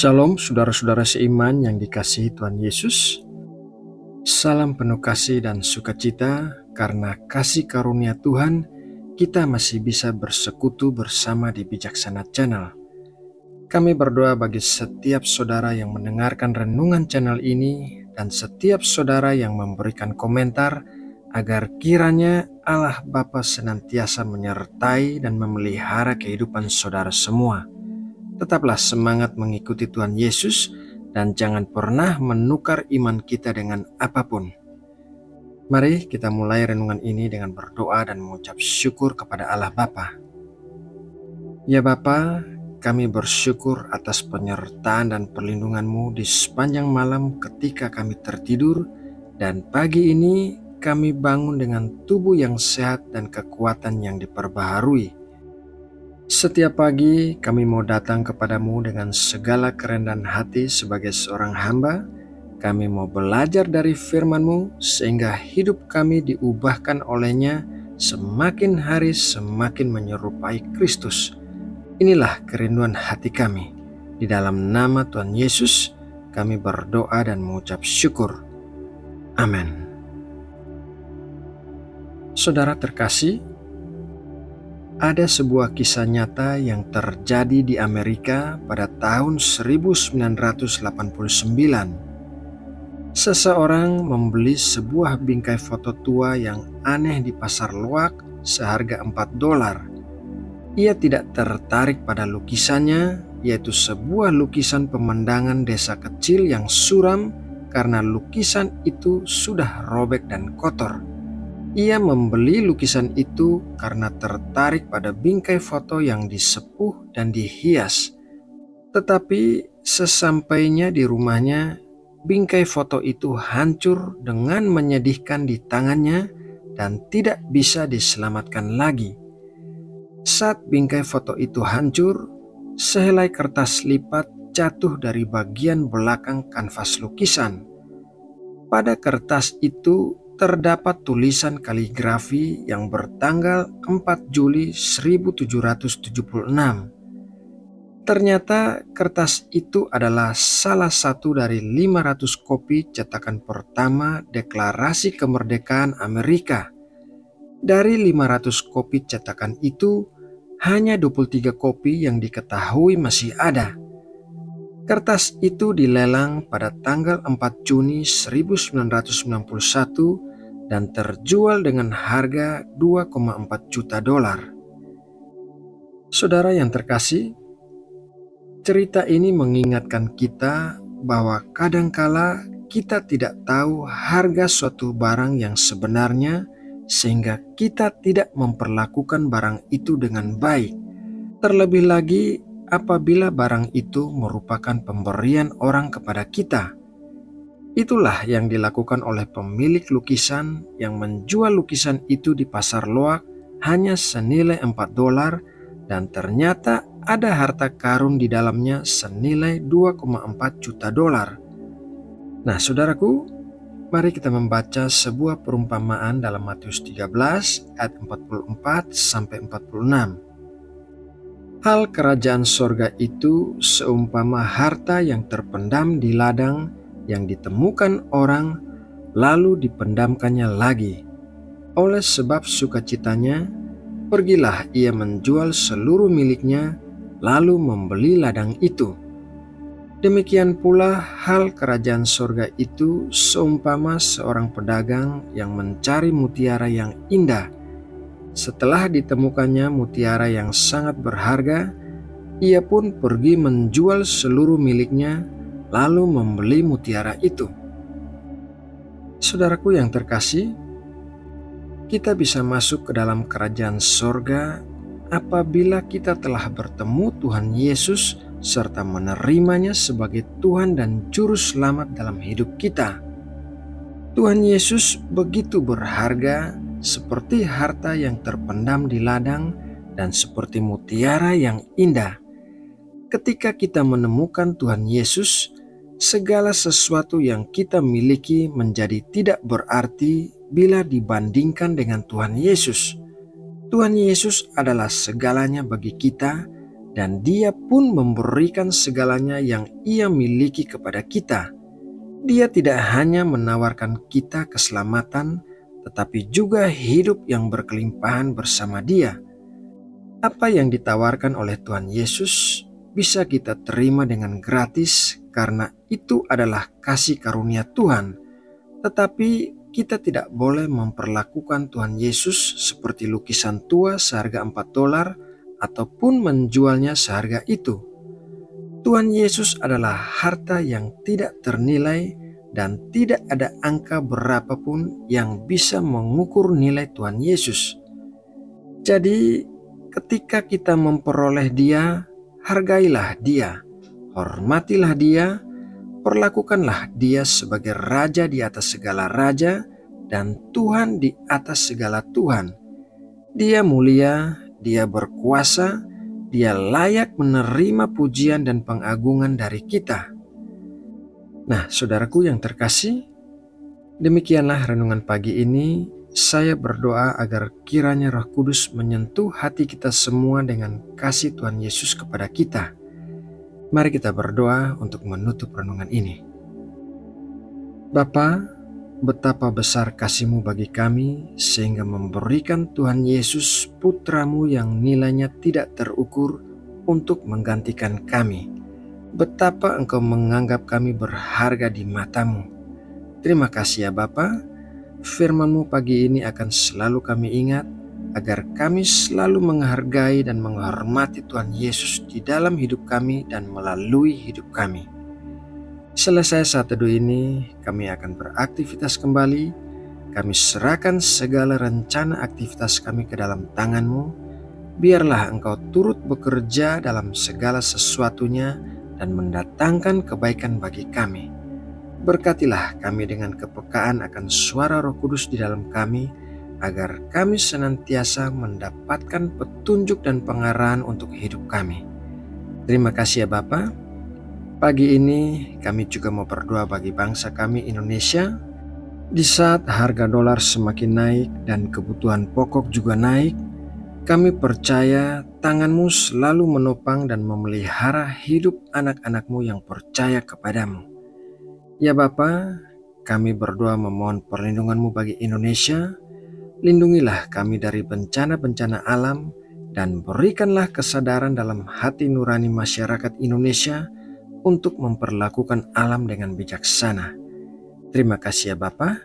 Shalom saudara-saudara seiman yang dikasihi Tuhan Yesus. Salam penuh kasih dan sukacita karena kasih karunia Tuhan kita masih bisa bersekutu bersama di Bijaksana Channel. Kami berdoa bagi setiap saudara yang mendengarkan renungan channel ini dan setiap saudara yang memberikan komentar agar kiranya Allah Bapa senantiasa menyertai dan memelihara kehidupan saudara semua. Tetaplah semangat mengikuti Tuhan Yesus dan jangan pernah menukar iman kita dengan apapun. Mari kita mulai renungan ini dengan berdoa dan mengucap syukur kepada Allah Bapa. Ya Bapa, kami bersyukur atas penyertaan dan perlindungan-Mu di sepanjang malam ketika kami tertidur, dan pagi ini kami bangun dengan tubuh yang sehat dan kekuatan yang diperbaharui. Setiap pagi kami mau datang kepadamu dengan segala kerendahan hati sebagai seorang hamba. Kami mau belajar dari firman-Mu sehingga hidup kami diubahkan olehnya semakin hari semakin menyerupai Kristus. Inilah kerinduan hati kami. Di dalam nama Tuhan Yesus kami berdoa dan mengucap syukur. Amin. Saudara terkasih, ada sebuah kisah nyata yang terjadi di Amerika pada tahun 1989. Seseorang membeli sebuah bingkai foto tua yang aneh di pasar loak seharga $4. Ia tidak tertarik pada lukisannya, yaitu sebuah lukisan pemandangan desa kecil yang suram karena lukisan itu sudah robek dan kotor. Ia membeli lukisan itu karena tertarik pada bingkai foto yang disepuh dan dihias. Tetapi sesampainya di rumahnya, bingkai foto itu hancur dengan menyedihkan di tangannya dan tidak bisa diselamatkan lagi. Saat bingkai foto itu hancur, sehelai kertas lipat jatuh dari bagian belakang kanvas lukisan. Pada kertas itu terdapat tulisan kaligrafi yang bertanggal 4 Juli 1776. Ternyata kertas itu adalah salah satu dari 500 kopi cetakan pertama Deklarasi Kemerdekaan Amerika. Dari 500 kopi cetakan itu, hanya 23 kopi yang diketahui masih ada. Kertas itu dilelang pada tanggal 4 Juni 1991 dan terjual dengan harga $2,4 juta. Saudara yang terkasih, cerita ini mengingatkan kita bahwa kadangkala kita tidak tahu harga suatu barang yang sebenarnya sehingga kita tidak memperlakukan barang itu dengan baik. Terlebih lagi apabila barang itu merupakan pemberian orang kepada kita. Itulah yang dilakukan oleh pemilik lukisan yang menjual lukisan itu di pasar loak hanya senilai $4 dan ternyata ada harta karun di dalamnya senilai $2,4 juta. Nah saudaraku, mari kita membaca sebuah perumpamaan dalam Matius 13 ayat 44-46. Hal kerajaan sorga itu seumpama harta yang terpendam di ladang yang ditemukan orang lalu dipendamkannya lagi. Oleh sebab sukacitanya, pergilah ia menjual seluruh miliknya lalu membeli ladang itu. Demikian pula hal kerajaan sorga itu seumpama seorang pedagang yang mencari mutiara yang indah. Setelah ditemukannya mutiara yang sangat berharga, ia pun pergi menjual seluruh miliknya lalu membeli mutiara itu. Saudaraku yang terkasih, kita bisa masuk ke dalam kerajaan sorga apabila kita telah bertemu Tuhan Yesus serta menerimanya sebagai Tuhan dan Juru Selamat dalam hidup kita. Tuhan Yesus begitu berharga, seperti harta yang terpendam di ladang dan seperti mutiara yang indah. Ketika kita menemukan Tuhan Yesus, segala sesuatu yang kita miliki menjadi tidak berarti bila dibandingkan dengan Tuhan Yesus. Tuhan Yesus adalah segalanya bagi kita dan Dia pun memberikan segalanya yang Ia miliki kepada kita. Dia tidak hanya menawarkan kita keselamatan, tetapi juga hidup yang berkelimpahan bersama Dia. Apa yang ditawarkan oleh Tuhan Yesus bisa kita terima dengan gratis karena itu adalah kasih karunia Tuhan. Tetapi kita tidak boleh memperlakukan Tuhan Yesus seperti lukisan tua seharga $4 ataupun menjualnya seharga itu. Tuhan Yesus adalah harta yang tidak ternilai dan tidak ada angka berapapun yang bisa mengukur nilai Tuhan Yesus. Jadi, ketika kita memperoleh Dia, hargailah Dia, hormatilah Dia, perlakukanlah Dia sebagai Raja di atas segala raja dan Tuhan di atas segala Tuhan. Dia mulia, Dia berkuasa, Dia layak menerima pujian dan pengagungan dari kita. Nah, saudaraku yang terkasih, demikianlah renungan pagi ini. Saya berdoa agar kiranya Roh Kudus menyentuh hati kita semua dengan kasih Tuhan Yesus kepada kita. Mari kita berdoa untuk menutup renungan ini. Bapa, betapa besar kasih-Mu bagi kami sehingga memberikan Tuhan Yesus Putra-Mu yang nilainya tidak terukur untuk menggantikan kami. Betapa Engkau menganggap kami berharga di mata-Mu. Terima kasih ya Bapa. Firman-Mu pagi ini akan selalu kami ingat agar kami selalu menghargai dan menghormati Tuhan Yesus di dalam hidup kami dan melalui hidup kami. Selesai saat teduh ini, kami akan beraktivitas kembali. Kami serahkan segala rencana aktivitas kami ke dalam tangan-Mu. Biarlah Engkau turut bekerja dalam segala sesuatunya dan mendatangkan kebaikan bagi kami. Berkatilah kami dengan kepekaan akan suara Roh Kudus di dalam kami, agar kami senantiasa mendapatkan petunjuk dan pengarahan untuk hidup kami. Terima kasih ya Bapa. Pagi ini kami juga mau berdoa bagi bangsa kami Indonesia. Di saat harga dolar semakin naik dan kebutuhan pokok juga naik, kami percaya tangan-Mu selalu menopang dan memelihara hidup anak-anak-Mu yang percaya kepadamu. Ya Bapa, kami berdoa memohon perlindungan-Mu bagi Indonesia. Lindungilah kami dari bencana-bencana alam dan berikanlah kesadaran dalam hati nurani masyarakat Indonesia untuk memperlakukan alam dengan bijaksana. Terima kasih ya Bapa.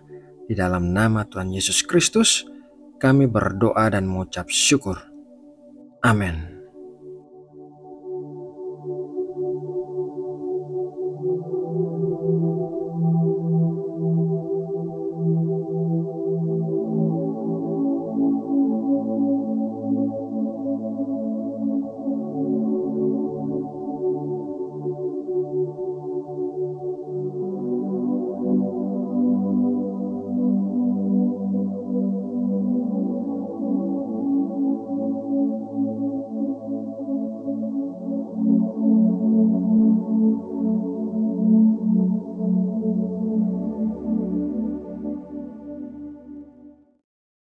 Di dalam nama Tuhan Yesus Kristus, kami berdoa dan mengucap syukur. Amin.